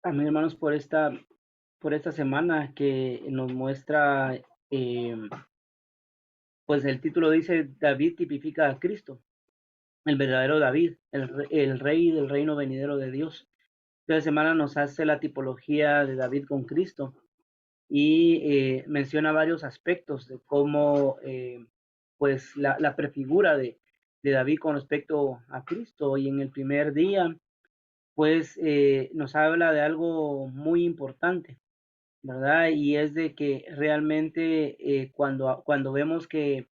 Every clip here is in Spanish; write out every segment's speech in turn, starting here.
Amén, hermanos, por esta semana que nos muestra, pues el título dice, David tipifica a Cristo, el verdadero David, el rey del reino venidero de Dios. Esta semana nos hace la tipología de David con Cristo y menciona varios aspectos de cómo, pues, la prefigura de David con respecto a Cristo. Y en el primer día, pues, nos habla de algo muy importante, ¿verdad? Y es de que realmente cuando vemos que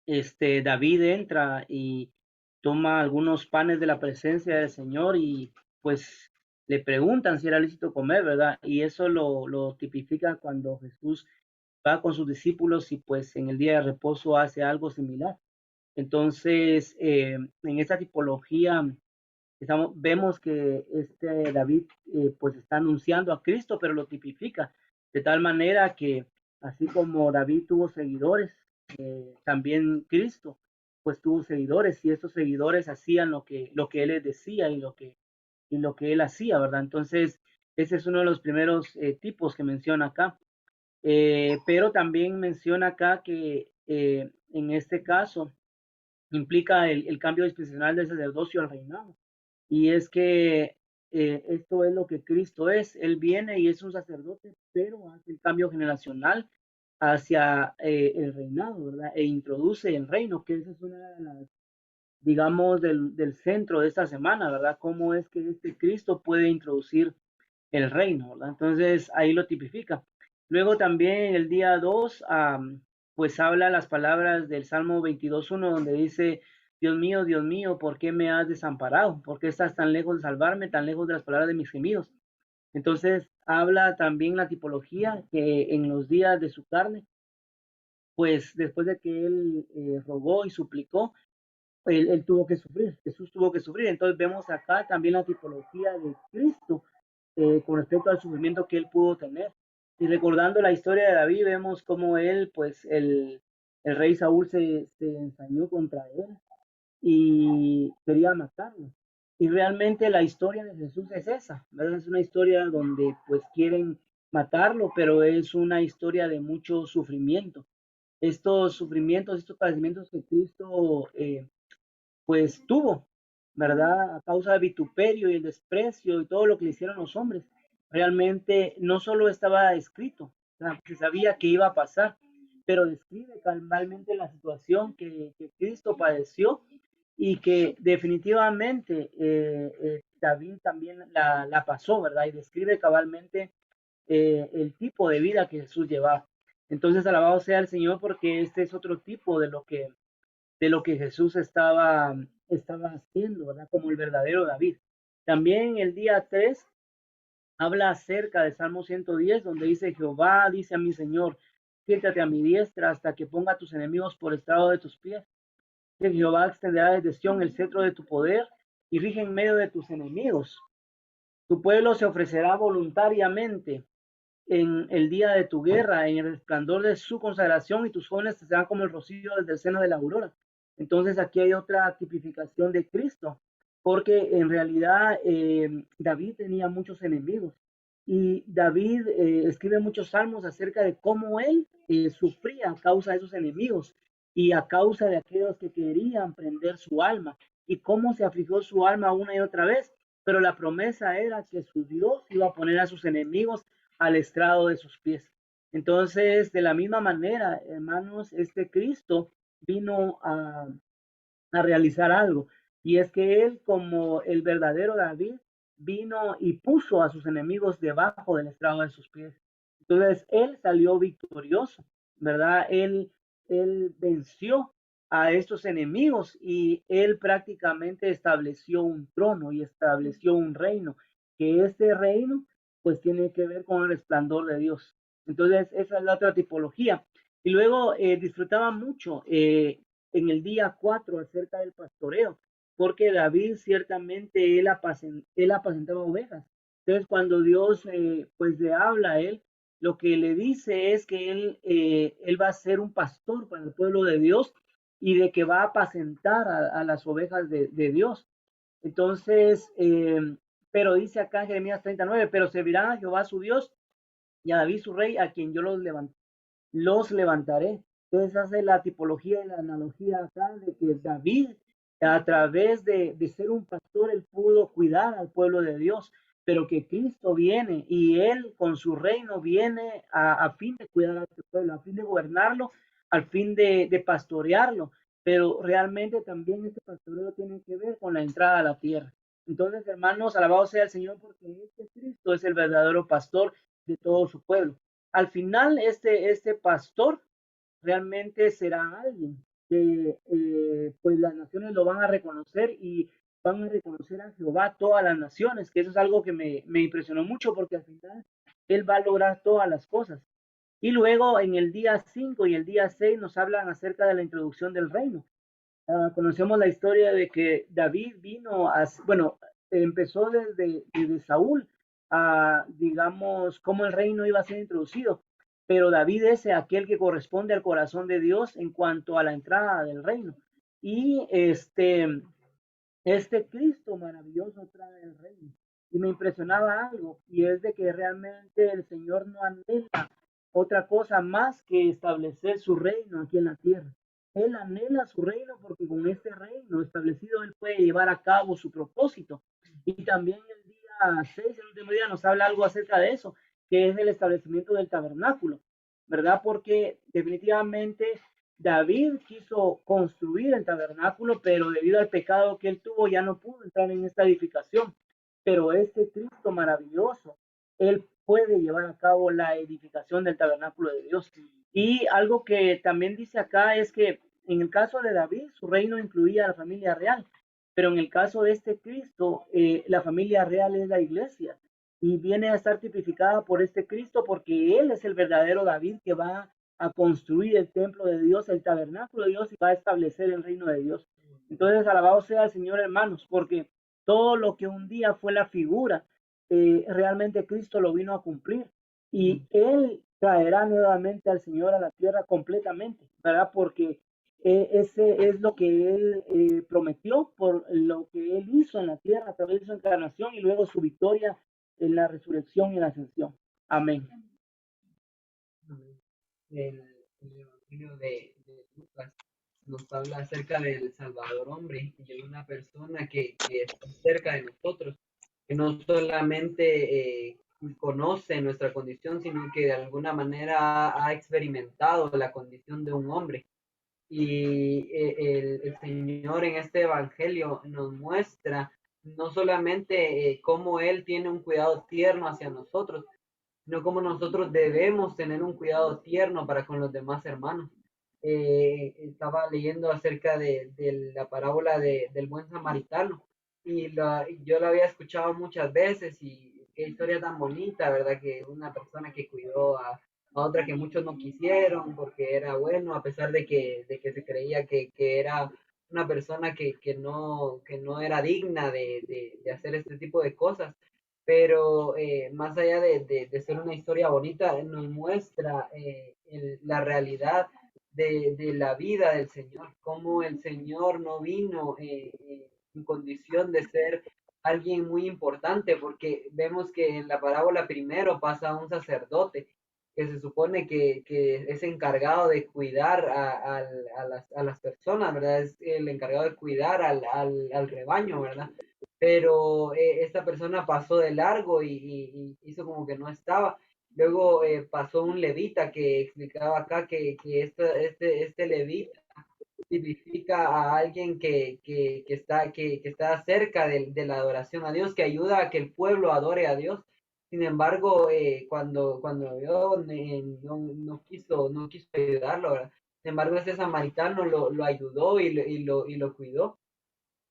David entra y toma algunos panes de la presencia del Señor y pues le preguntan si era lícito comer, ¿verdad? Y eso lo tipifica cuando Jesús va con sus discípulos y pues en el día de reposo hace algo similar. Entonces, en esta tipología vemos que David pues está anunciando a Cristo, pero lo tipifica de tal manera que así como David tuvo seguidores, también Cristo pues tuvo seguidores y estos seguidores hacían lo que él les decía y lo que él hacía, ¿verdad? Entonces, ese es uno de los primeros tipos que menciona acá. Pero también menciona acá que en este caso implica el cambio dispensacional del sacerdocio al reinado. Y es que esto es lo que Cristo es. Él viene y es un sacerdote, pero hace el cambio generacional hacia el reinado, ¿verdad? E introduce el reino, que esa es una de las, digamos, del centro de esta semana, ¿verdad? Cómo es que este Cristo puede introducir el reino, ¿verdad? Entonces ahí lo tipifica. Luego también el día 2, pues habla las palabras del Salmo 22:1, donde dice, Dios mío, ¿por qué me has desamparado? ¿Por qué estás tan lejos de salvarme, tan lejos de las palabras de mis gemidos? Entonces habla también la tipología que en los días de su carne, pues después de que él rogó y suplicó, él tuvo que sufrir, Jesús tuvo que sufrir. Entonces vemos acá también la tipología de Cristo con respecto al sufrimiento que él pudo tener. Y recordando la historia de David, vemos cómo él, pues el rey Saúl se ensañó contra él y quería matarlo. Y realmente la historia de Jesús es esa, ¿verdad? Es una historia donde pues quieren matarlo, pero es una historia de mucho sufrimiento. Estos sufrimientos, estos padecimientos que Cristo pues tuvo, ¿verdad? A causa del vituperio y el desprecio y todo lo que le hicieron los hombres. Realmente no solo estaba escrito, o sea, se sabía que iba a pasar, pero describe cabalmente la situación que Cristo padeció y que definitivamente David también la pasó, ¿verdad? Y describe cabalmente el tipo de vida que Jesús llevaba. Entonces, alabado sea el Señor porque este es otro tipo de lo que Jesús estaba haciendo, ¿verdad? Como el verdadero David. También el día 3 habla acerca de Salmo 110, donde dice, Jehová dice a mi Señor, siéntate a mi diestra hasta que ponga a tus enemigos por estrado de tus pies. Que Jehová extenderá desde Sión el cetro de tu poder y rige en medio de tus enemigos. Tu pueblo se ofrecerá voluntariamente en el día de tu guerra, en el resplandor de su consagración, y tus jóvenes serán como el rocío desde el seno de la aurora. Entonces aquí hay otra tipificación de Cristo, porque en realidad David tenía muchos enemigos y David escribe muchos salmos acerca de cómo él sufría a causa de esos enemigos y a causa de aquellos que querían prender su alma y cómo se afligió su alma una y otra vez, pero la promesa era que su Dios iba a poner a sus enemigos al estrado de sus pies. Entonces, de la misma manera, hermanos, este Cristo vino a realizar algo. Y es que él, como el verdadero David, vino y puso a sus enemigos debajo del estrado de sus pies. Entonces, él salió victorioso, ¿verdad? Él venció a estos enemigos y él prácticamente estableció un trono y estableció un reino, que este reino pues tiene que ver con el resplandor de Dios. Entonces, esa es la otra tipología. Y luego disfrutaba mucho en el día 4 acerca del pastoreo, porque David ciertamente él apacentaba ovejas. Entonces, cuando Dios pues le habla a él, lo que le dice es que él va a ser un pastor para el pueblo de Dios y de que va a apacentar a las ovejas de Dios. Entonces, Pero dice acá en Jeremías 39, pero servirán a Jehová su Dios y a David su rey, a quien yo los levantaré. Entonces hace la tipología y la analogía acá de que David, a través de ser un pastor, él pudo cuidar al pueblo de Dios, pero que Cristo viene y él con su reino viene a fin de cuidar a este pueblo, a fin de gobernarlo, al fin de pastorearlo, pero realmente también este pastoreo tiene que ver con la entrada a la tierra. Entonces, hermanos, alabado sea el Señor porque este Cristo es el verdadero pastor de todo su pueblo. Al final, este pastor realmente será alguien que pues las naciones lo van a reconocer y van a reconocer a Jehová todas las naciones, que eso es algo que me impresionó mucho porque al final él va a lograr todas las cosas. Y luego en el día 5 y el día 6 nos hablan acerca de la introducción del reino. Conocemos la historia de que David vino bueno, empezó desde Saúl, digamos, cómo el reino iba a ser introducido, pero David es aquel que corresponde al corazón de Dios en cuanto a la entrada del reino. Y este Cristo maravilloso trae el reino. Y me impresionaba algo, y es de que realmente el Señor no anhela otra cosa más que establecer su reino aquí en la tierra. Él anhela su reino porque con este reino establecido él puede llevar a cabo su propósito. Y también el día 6, el último día, nos habla algo acerca de eso, que es el establecimiento del tabernáculo, ¿verdad? Porque definitivamente David quiso construir el tabernáculo, pero debido al pecado que él tuvo ya no pudo entrar en esta edificación. Pero este Cristo maravilloso, él puede llevar a cabo la edificación del tabernáculo de Dios. Y algo que también dice acá es que en el caso de David, su reino incluía a la familia real, pero en el caso de este Cristo, la familia real es la iglesia y viene a estar tipificada por este Cristo porque él es el verdadero David que va a construir el templo de Dios, el tabernáculo de Dios y va a establecer el reino de Dios. Entonces, alabado sea el Señor, hermanos, porque todo lo que un día fue la figura, realmente Cristo lo vino a cumplir y Él traerá nuevamente al Señor a la tierra completamente, ¿verdad? Porque ese es lo que Él prometió por lo que Él hizo en la tierra a través de su encarnación y luego su victoria en la resurrección y en la ascensión. Amén. El Evangelio de Lucas nos habla acerca del Salvador hombre y de una persona que está cerca de nosotros, que no solamente conoce nuestra condición, sino que de alguna manera ha experimentado la condición de un hombre. Y el Señor en este Evangelio nos muestra no solamente cómo Él tiene un cuidado tierno hacia nosotros, sino cómo nosotros debemos tener un cuidado tierno para con los demás hermanos. Estaba leyendo acerca de la parábola del buen samaritano y yo la había escuchado muchas veces y qué historia tan bonita, ¿verdad? Que una persona que cuidó a otra que muchos no quisieron porque era bueno, a pesar de que se creía que era una persona que no era digna de hacer este tipo de cosas, pero más allá de ser una historia bonita, nos muestra la realidad de la vida del Señor, cómo el Señor no vino en condición de ser alguien muy importante, porque vemos que en la parábola primero pasa un sacerdote que se supone que es encargado de cuidar a las personas, ¿verdad? Es el encargado de cuidar al rebaño, ¿verdad? Pero esta persona pasó de largo y hizo como que no estaba. Luego pasó un levita que explicaba acá que este levita tipifica a alguien que está cerca de la adoración a Dios, que ayuda a que el pueblo adore a Dios. Sin embargo, cuando vio, no quiso ayudarlo, ¿verdad? Sin embargo, ese samaritano lo ayudó y lo cuidó.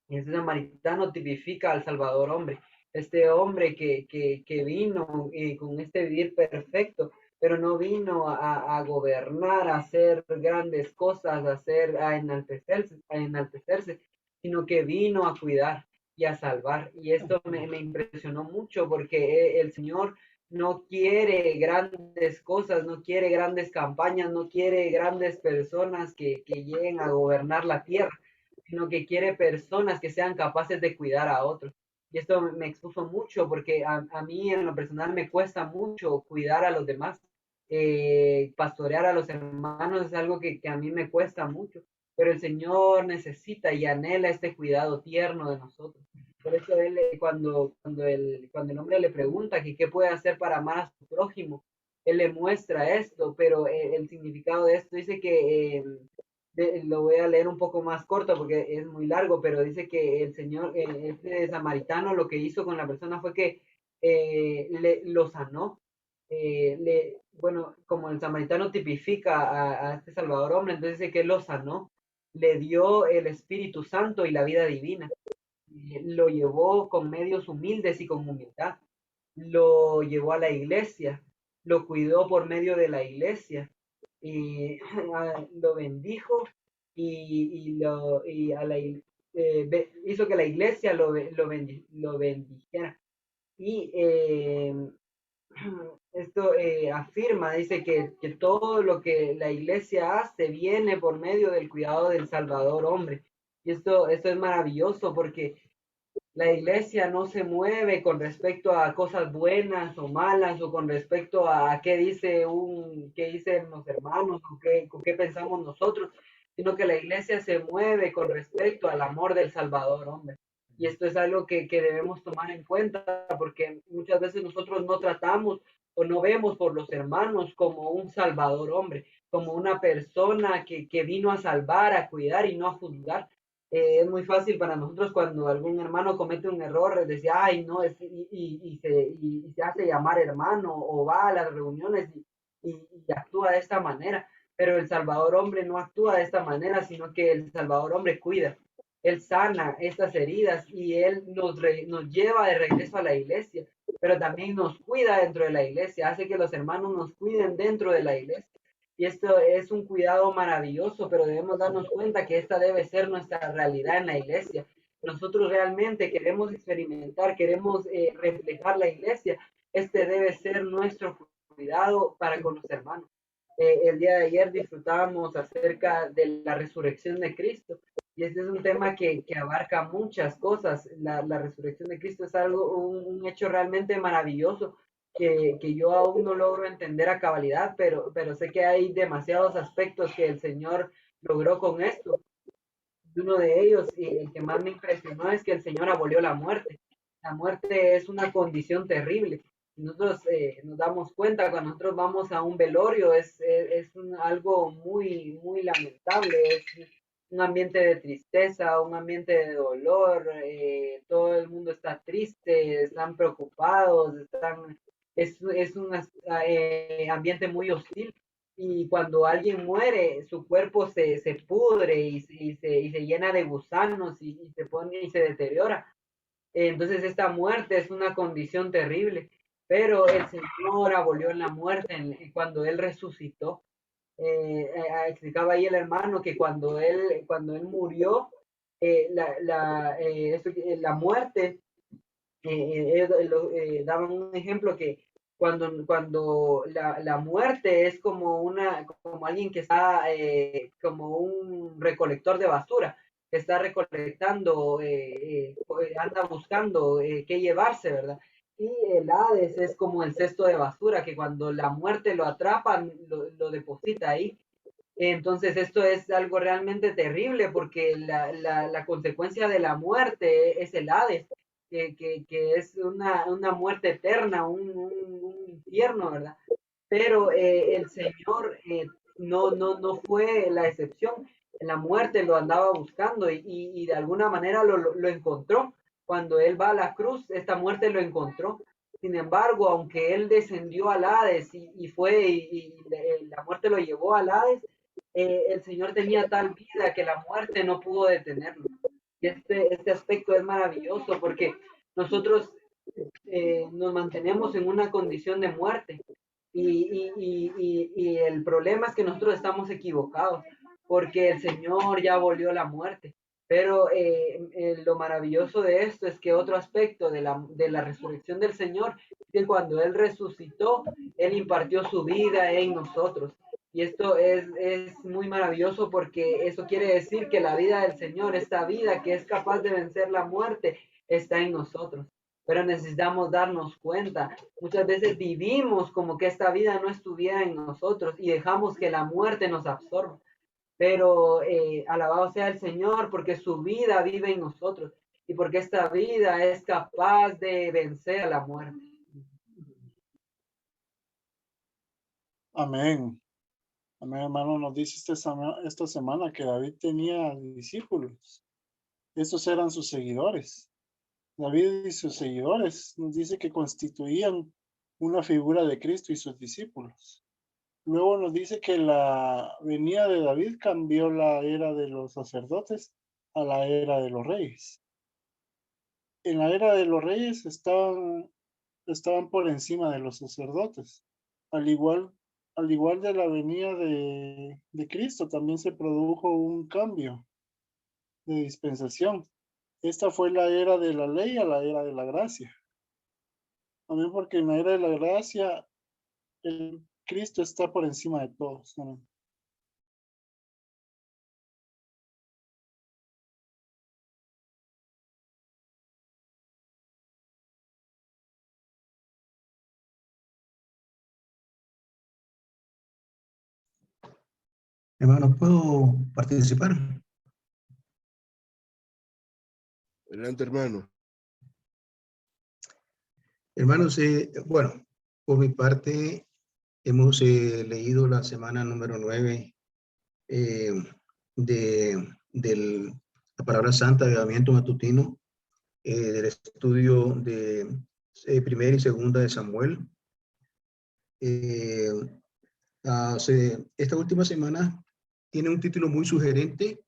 Ese samaritano tipifica al Salvador hombre, este hombre que vino con este vivir perfecto, pero no vino a gobernar, a hacer grandes cosas, a enaltecerse, sino que vino a cuidar y a salvar. Y esto me impresionó mucho porque el Señor no quiere grandes cosas, no quiere grandes campañas, no quiere grandes personas que lleguen a gobernar la tierra, sino que quiere personas que sean capaces de cuidar a otros. Y esto me expuso mucho porque a mí en lo personal me cuesta mucho cuidar a los demás. Pastorear a los hermanos es algo que a mí me cuesta mucho, pero el Señor necesita y anhela este cuidado tierno de nosotros. Por eso él, cuando el hombre le pregunta que qué puede hacer para amar a su prójimo, él le muestra esto, pero el significado de esto dice que lo voy a leer un poco más corto porque es muy largo, pero dice que el Señor, este samaritano, lo que hizo con la persona fue que lo sanó. Bueno, como el samaritano tipifica a este Salvador hombre, entonces dice que lo sanó, le dio el Espíritu Santo y la vida divina, lo llevó con medios humildes y con humildad, lo llevó a la iglesia, lo cuidó por medio de la iglesia, y lo bendijo y hizo que la iglesia lo bendijera. Y esto afirma, dice que todo lo que la iglesia hace viene por medio del cuidado del Salvador hombre. Y esto es maravilloso porque la iglesia no se mueve con respecto a cosas buenas o malas o con respecto a qué dicen los hermanos o qué pensamos nosotros, sino que la iglesia se mueve con respecto al amor del Salvador, hombre. Y esto es algo que debemos tomar en cuenta porque muchas veces nosotros no tratamos o no vemos por los hermanos como un Salvador, hombre, como una persona que vino a salvar, a cuidar y no a juzgar. Es muy fácil para nosotros cuando algún hermano comete un error, decir, ay, no, y se hace llamar hermano o va a las reuniones y actúa de esta manera. Pero el Salvador hombre no actúa de esta manera, sino que el Salvador hombre cuida. Él sana estas heridas y Él nos lleva de regreso a la iglesia, pero también nos cuida dentro de la iglesia, hace que los hermanos nos cuiden dentro de la iglesia. Y esto es un cuidado maravilloso, pero debemos darnos cuenta que esta debe ser nuestra realidad en la iglesia. Nosotros realmente queremos experimentar, queremos reflejar la iglesia. Este debe ser nuestro cuidado para con los hermanos. El día de ayer disfrutábamos acerca de la resurrección de Cristo y este es un tema que abarca muchas cosas. La resurrección de Cristo es un hecho realmente maravilloso que yo aún no logro entender a cabalidad, pero sé que hay demasiados aspectos que el Señor logró con esto. Uno de ellos, y el que más me impresionó, es que el Señor abolió la muerte. La muerte es una condición terrible. Nosotros nos damos cuenta cuando nosotros vamos a un velorio, algo muy, muy lamentable, es un ambiente de tristeza, un ambiente de dolor, todo el mundo está triste, están preocupados, es un ambiente muy hostil y cuando alguien muere, su cuerpo se pudre y se llena de gusanos y se pone y se deteriora. Entonces esta muerte es una condición terrible, pero el Señor abolió la muerte cuando Él resucitó. Explicaba ahí el hermano que cuando él murió, la muerte, daban un ejemplo que cuando la muerte es como alguien que está como un recolector de basura, que está recolectando, anda buscando qué llevarse, ¿verdad? Y el Hades es como el cesto de basura, que cuando la muerte lo atrapa, lo deposita ahí. Entonces esto es algo realmente terrible porque la consecuencia de la muerte es el Hades, que es una muerte eterna, un infierno, ¿verdad? Pero el Señor no fue la excepción. La muerte lo andaba buscando y de alguna manera lo encontró. Cuando Él va a la cruz, esta muerte lo encontró. Sin embargo, aunque Él descendió al Hades y la muerte lo llevó al Hades, el Señor tenía tal vida que la muerte no pudo detenerlo. Y este aspecto es maravilloso porque nosotros nos mantenemos en una condición de muerte y el problema es que nosotros estamos equivocados porque el Señor ya abolió la muerte. Pero lo maravilloso de esto es que otro aspecto de la resurrección del Señor es que cuando Él resucitó, Él impartió su vida en nosotros. Y esto es muy maravilloso porque eso quiere decir que la vida del Señor, esta vida que es capaz de vencer la muerte, está en nosotros. Pero necesitamos darnos cuenta. Muchas veces vivimos como que esta vida no estuviera en nosotros y dejamos que la muerte nos absorba. Pero alabado sea el Señor porque su vida vive en nosotros y porque esta vida es capaz de vencer a la muerte. Amén. Amén, hermano. Nos dice esta semana que David tenía discípulos. Estos eran sus seguidores. David y sus seguidores nos dice que constituían una figura de Cristo y sus discípulos. Luego nos dice que la venida de David cambió la era de los sacerdotes a la era de los reyes. En la era de los reyes estaban por encima de los sacerdotes. Al igual de la venida de Cristo, también se produjo un cambio de dispensación. Esta fue la era de la ley a la era de la gracia. Amén, porque en la era de la gracia, el Cristo está por encima de todos. Amén. Hermano, ¿puedo participar? Adelante, hermano. Hermanos, bueno, por mi parte, hemos leído la semana número 9 de la palabra santa, avivamiento matutino, del estudio de primera y segunda de Samuel. Esta última semana tiene un título muy sugerente: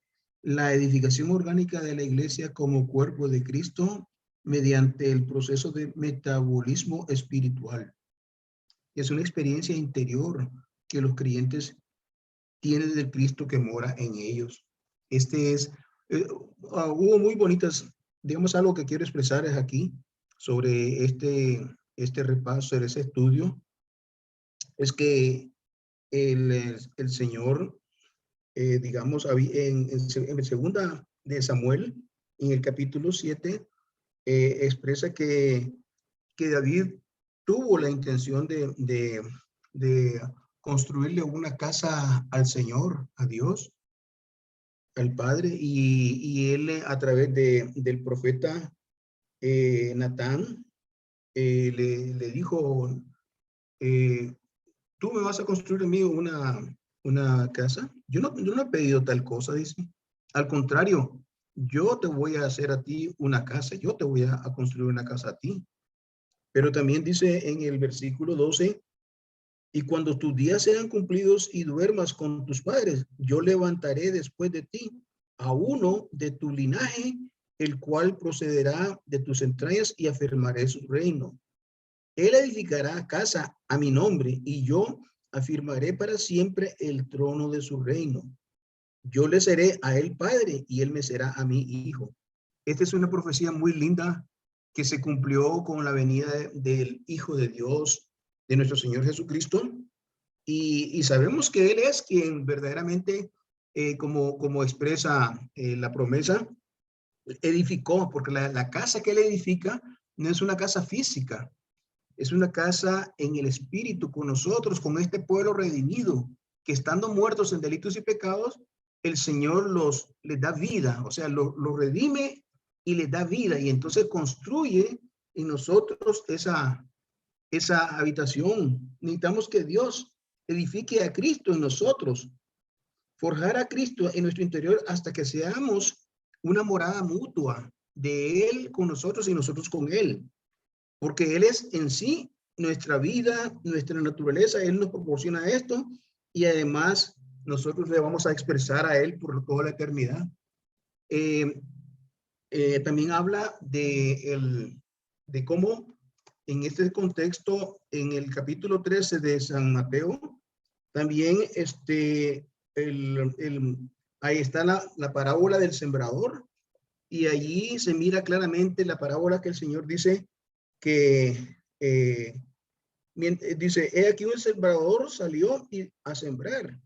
la edificación orgánica de la iglesia como cuerpo de Cristo mediante el proceso de metabolismo espiritual. Es una experiencia interior que los creyentes tienen del Cristo que mora en ellos. Hubo muy bonitas, digamos, algo que quiero expresar es aquí sobre este repaso, sobre ese estudio, es que el Señor, digamos, en segunda de Samuel, en el capítulo 7, expresa que David tuvo la intención de construirle una casa al Señor, a Dios, al Padre, y él a través del profeta Natán le dijo, tú me vas a construir en mí una casa. Yo no he pedido tal cosa, dice. Al contrario, yo te voy a hacer a ti una casa, yo te voy a construir una casa a ti. Pero también dice en el versículo 12, y cuando tus días sean cumplidos y duermas con tus padres, yo levantaré después de ti a uno de tu linaje, el cual procederá de tus entrañas y afirmaré su reino. Él edificará casa a mi nombre y yo afirmaré para siempre el trono de su reino. Yo le seré a él padre y él me será a mí hijo. Esta es una profecía muy linda que se cumplió con la venida del Hijo de Dios, de nuestro Señor Jesucristo. Y sabemos que Él es quien verdaderamente, como expresa la promesa, edificó, porque la casa que Él edifica no es una casa física, es una casa en el Espíritu con nosotros, con este pueblo redimido, que estando muertos en delitos y pecados, el Señor les da vida, o sea, los redime y les da vida, y entonces construye en nosotros esa habitación. Necesitamos que Dios edifique a Cristo en nosotros, forjar a Cristo en nuestro interior hasta que seamos una morada mutua de Él con nosotros y nosotros con Él, porque Él es en sí nuestra vida, nuestra naturaleza. Él nos proporciona esto y además nosotros le vamos a expresar a Él por toda la eternidad. También habla de cómo en este contexto, en el capítulo 13 de San Mateo, también ahí está la parábola del sembrador, y allí se mira claramente la parábola que el Señor dice que, dice, he aquí un sembrador salió a sembrar,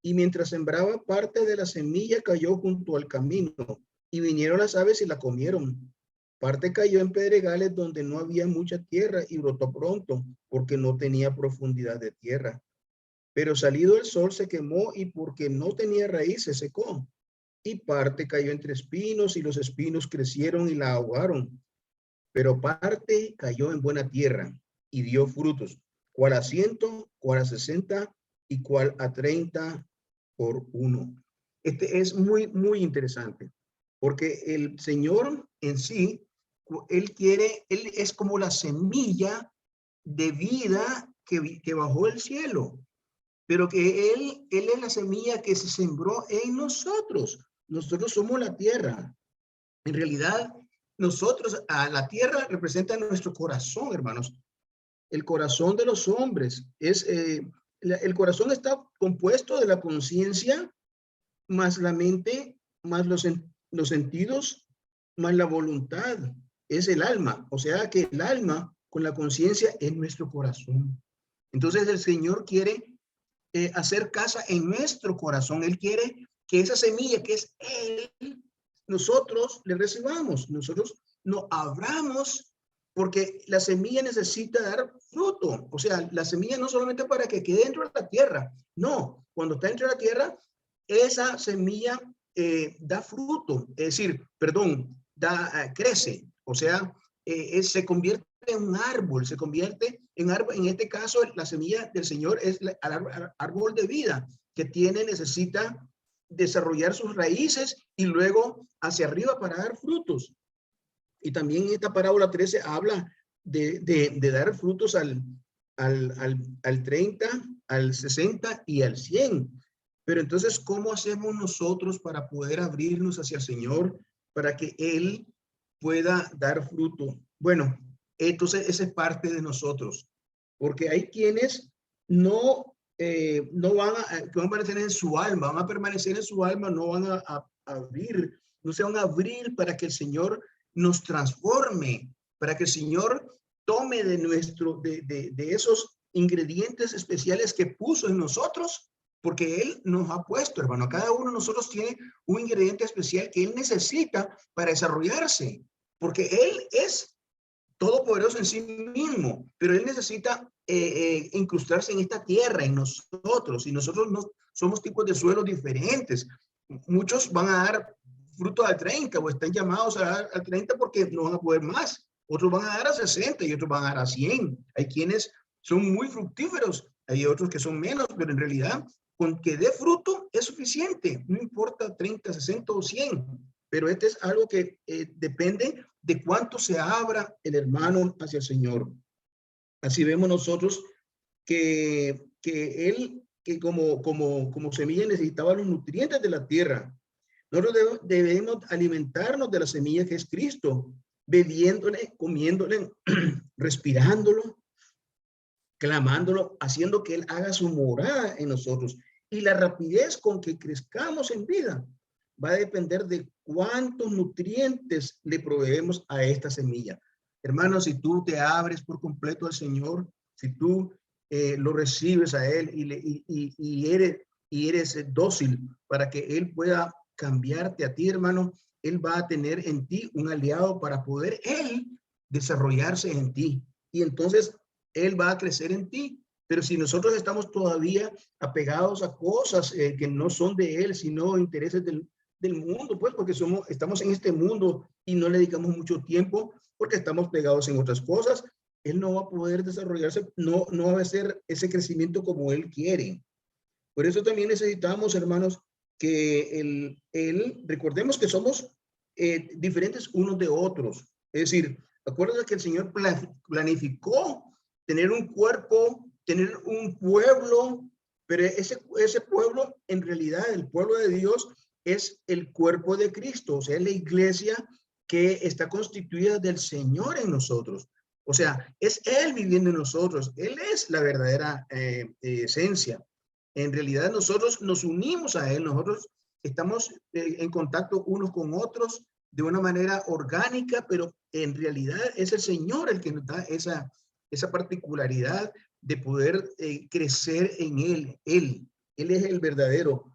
y mientras sembraba, parte de la semilla cayó junto al camino, y vinieron las aves y la comieron. Parte cayó en pedregales donde no había mucha tierra y brotó pronto, porque no tenía profundidad de tierra. Pero salido el sol se quemó y porque no tenía raíz se secó. Y parte cayó entre espinos y los espinos crecieron y la ahogaron. Pero parte cayó en buena tierra y dio frutos, cual a 100, cual a 60 y cual a 30 por uno. Este es muy interesante, porque el Señor en sí, él es como la semilla de vida que bajó el cielo, pero que él es la semilla que se sembró en nosotros. Nosotros somos la tierra. En realidad, nosotros, a la tierra representa nuestro corazón, hermanos. El corazón de los hombres el corazón está compuesto de la conciencia, más la mente, más los sentidos, más la voluntad. Es el alma. O sea que el alma con la conciencia es nuestro corazón. Entonces el Señor quiere hacer casa en nuestro corazón. Él quiere que esa semilla que es Él, nosotros le recibamos, nosotros no abramos, porque la semilla necesita dar fruto. O sea, la semilla no solamente para que quede dentro de la tierra, no, cuando está dentro de la tierra, esa semilla da fruto, es decir, perdón, crece, o sea, se convierte en un árbol, se convierte en árbol. En este caso, la semilla del Señor es el árbol de vida que necesita desarrollar sus raíces y luego hacia arriba para dar frutos. Y también esta parábola 13 habla de dar frutos al 30, al 60 y al 100. Pero entonces, ¿cómo hacemos nosotros para poder abrirnos hacia el Señor, para que Él pueda dar fruto? Bueno, entonces esa es parte de nosotros, porque hay quienes no van a permanecer en su alma, van a permanecer en su alma, no van a abrir, no se van a abrir para que el Señor nos transforme, para que el Señor tome de esos ingredientes especiales que puso en nosotros, porque Él nos ha puesto, hermano. Cada uno de nosotros tiene un ingrediente especial que Él necesita para desarrollarse, porque Él es todopoderoso en sí mismo, pero Él necesita incrustarse en esta tierra, en nosotros, y nosotros no somos tipos de suelos diferentes. Muchos van a dar fruto al 30 o están llamados a dar al 30 porque no van a poder más. Otros van a dar a 60 y otros van a dar a 100. Hay quienes son muy fructíferos, hay otros que son menos, pero en realidad con que dé fruto es suficiente, no importa 30, 60 o 100. Pero este es algo que depende de cuánto se abra el hermano hacia el Señor. Así vemos nosotros que él, que como semilla necesitaba los nutrientes de la tierra. Nosotros debemos alimentarnos de la semilla que es Cristo, bebiéndole, comiéndole, respirándolo, clamándolo, haciendo que Él haga su morada en nosotros. Y la rapidez con que crezcamos en vida va a depender de cuántos nutrientes le proveemos a esta semilla. Hermano, si tú te abres por completo al Señor, si tú lo recibes a Él y eres dócil para que Él pueda cambiarte a ti, hermano, Él va a tener en ti un aliado para poder Él desarrollarse en ti. Y entonces Él va a crecer en ti. Pero si nosotros estamos todavía apegados a cosas que no son de Él, sino intereses del mundo, pues porque estamos en este mundo y no le dedicamos mucho tiempo porque estamos pegados en otras cosas, Él no va a poder desarrollarse, no va a hacer ese crecimiento como Él quiere. Por eso también necesitamos, hermanos, que recordemos que somos diferentes unos de otros. Es decir, acuérdate que el Señor planificó tener un cuerpo, tener un pueblo, pero ese pueblo, en realidad, el pueblo de Dios es el cuerpo de Cristo, o sea, es la iglesia que está constituida del Señor en nosotros. O sea, es Él viviendo en nosotros. Él es la verdadera esencia. En realidad nosotros nos unimos a Él, nosotros estamos en contacto unos con otros de una manera orgánica, pero en realidad es el Señor el que nos da esa particularidad de poder crecer en Él. Él es el verdadero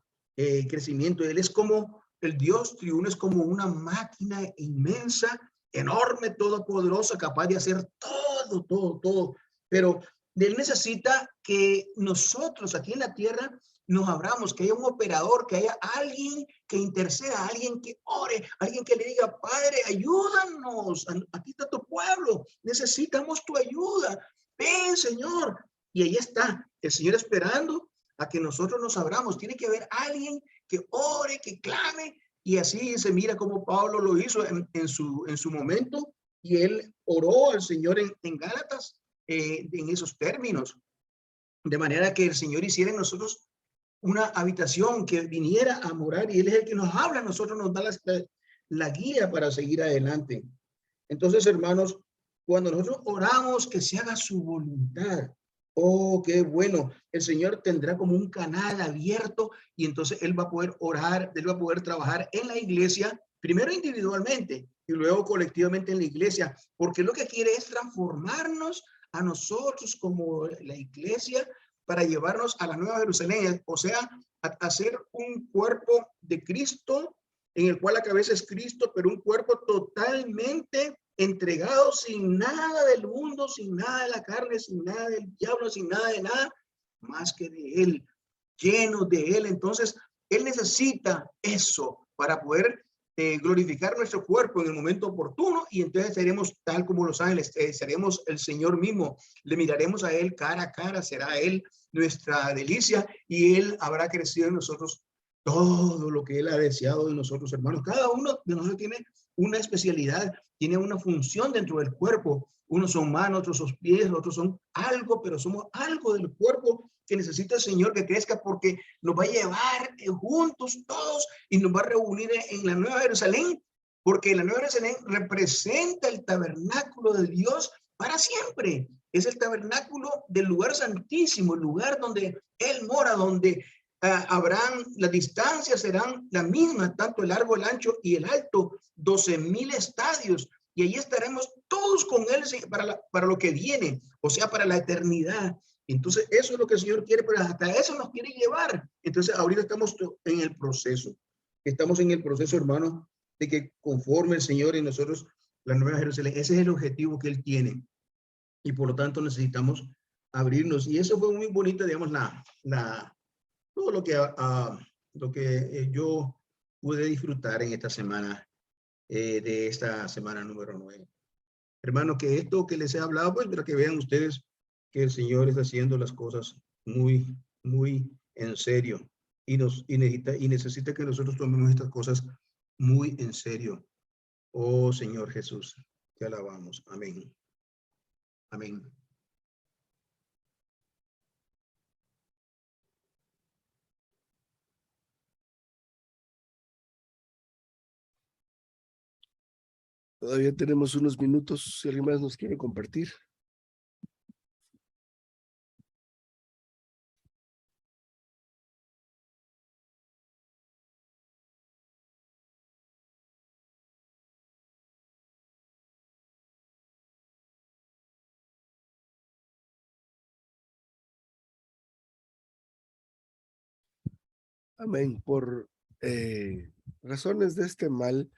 crecimiento. Él es como el Dios triuno, es como una máquina inmensa enorme, todopoderoso, capaz de hacer todo, todo, todo. Pero Él necesita que nosotros aquí en la tierra nos abramos, que haya un operador, que haya alguien que interceda, alguien que ore, alguien que le diga, Padre, ayúdanos, aquí está tu pueblo, necesitamos tu ayuda, ven, Señor. Y ahí está, el Señor esperando a que nosotros nos abramos. Tiene que haber alguien que ore, que clame, y así se mira como Pablo lo hizo en su momento, y él oró al Señor en Gálatas en esos términos, de manera que el Señor hiciera en nosotros una habitación, que viniera a morar, y Él es el que nos habla, a nosotros nos da la guía para seguir adelante. Entonces, hermanos, cuando nosotros oramos que se haga su voluntad, oh, qué bueno, el Señor tendrá como un canal abierto, y entonces Él va a poder orar, Él va a poder trabajar en la iglesia, primero individualmente y luego colectivamente en la iglesia, porque lo que quiere es transformarnos a nosotros como la iglesia, para llevarnos a la Nueva Jerusalén, o sea, a hacer un cuerpo de Cristo, en el cual la cabeza es Cristo, pero un cuerpo totalmente entregado, sin nada del mundo, sin nada de la carne, sin nada del diablo, sin nada de nada, más que de Él, lleno de Él. Entonces, Él necesita eso para poder glorificar nuestro cuerpo en el momento oportuno, y entonces seremos tal como los ángeles, seremos el Señor mismo, le miraremos a Él cara a cara, será Él nuestra delicia, y Él habrá crecido en nosotros todo lo que Él ha deseado de nosotros, hermanos. Cada uno de nosotros tiene una especialidad, tiene una función dentro del cuerpo. Unos son manos, otros son pies, otros son algo, pero somos algo del cuerpo que necesita el Señor que crezca, porque nos va a llevar juntos todos y nos va a reunir en la Nueva Jerusalén, porque la Nueva Jerusalén representa el tabernáculo de Dios para siempre. Es el tabernáculo del lugar santísimo, el lugar donde Él mora, donde habrán, las distancias serán la misma, tanto el largo, el ancho y el alto, 12,000 estadios. Y ahí estaremos todos con Él para lo que viene, o sea, para la eternidad. Entonces, eso es lo que el Señor quiere, pero hasta eso nos quiere llevar. Entonces, ahorita estamos en el proceso. Estamos en el proceso, hermano, de que conforme el Señor y nosotros, la Nueva Jerusalén, ese es el objetivo que Él tiene. Y por lo tanto, necesitamos abrirnos. Y eso fue muy bonito, digamos, todo lo que yo pude disfrutar en esta semana, de esta semana número 9. Hermano, que esto que les he hablado, pues para que vean ustedes que el Señor está haciendo las cosas muy, muy en serio, y necesita que nosotros tomemos estas cosas muy en serio. Oh Señor Jesús, te alabamos. Amén. Amén. Todavía tenemos unos minutos, si alguien más nos quiere compartir. Amén. Por razones de este mal,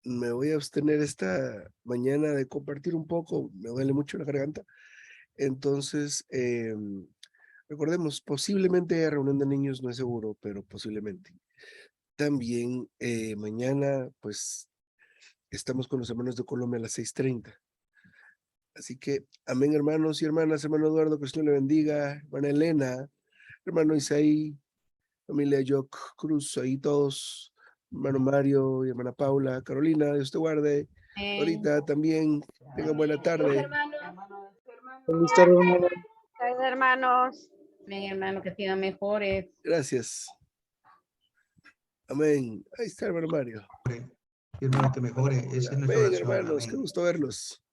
me voy a abstener esta mañana de compartir un poco. Me duele mucho la garganta. Entonces, recordemos, posiblemente reunión de niños, no es seguro, pero posiblemente. También mañana, pues, estamos con los hermanos de Colombia a las 6:30. Así que, amén, hermanos y hermanas, hermano Eduardo, que el Señor le bendiga, hermana Elena, hermano Isaí, familia Joc Cruz, ahí todos, hermano Mario y hermana Paula, Carolina, Dios te guarde. Ahorita también, tengan buena tarde. Feliz tarde, hermano. Gracias, hermanos. Amén, hermano, que sigan mejores. Gracias. Amén. Ahí está, hermano Mario. Y hermano, que mejore. Esa es nuestra Amén, oración. hermanos, Amén. qué gusto verlos.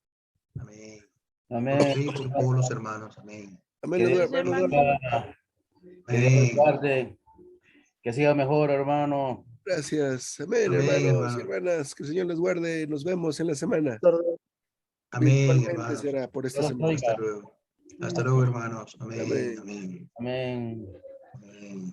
Amén. Amén. Sí, por todos los hermanos. Amén. Amén, Que Eduardo, Dios hermano bendiga, Eduardo. que Dios nos guarde, que siga mejor, hermano. Gracias. Amén, Amén, hermanos y hermano. hermanas. Que el Señor les guarde. Nos vemos en la semana. Amén, Virtualmente hermanos. será por esta Dios semana. oiga. Hasta luego. Hasta luego, hermanos. Amén. Amén. Amén. Amén. Amén.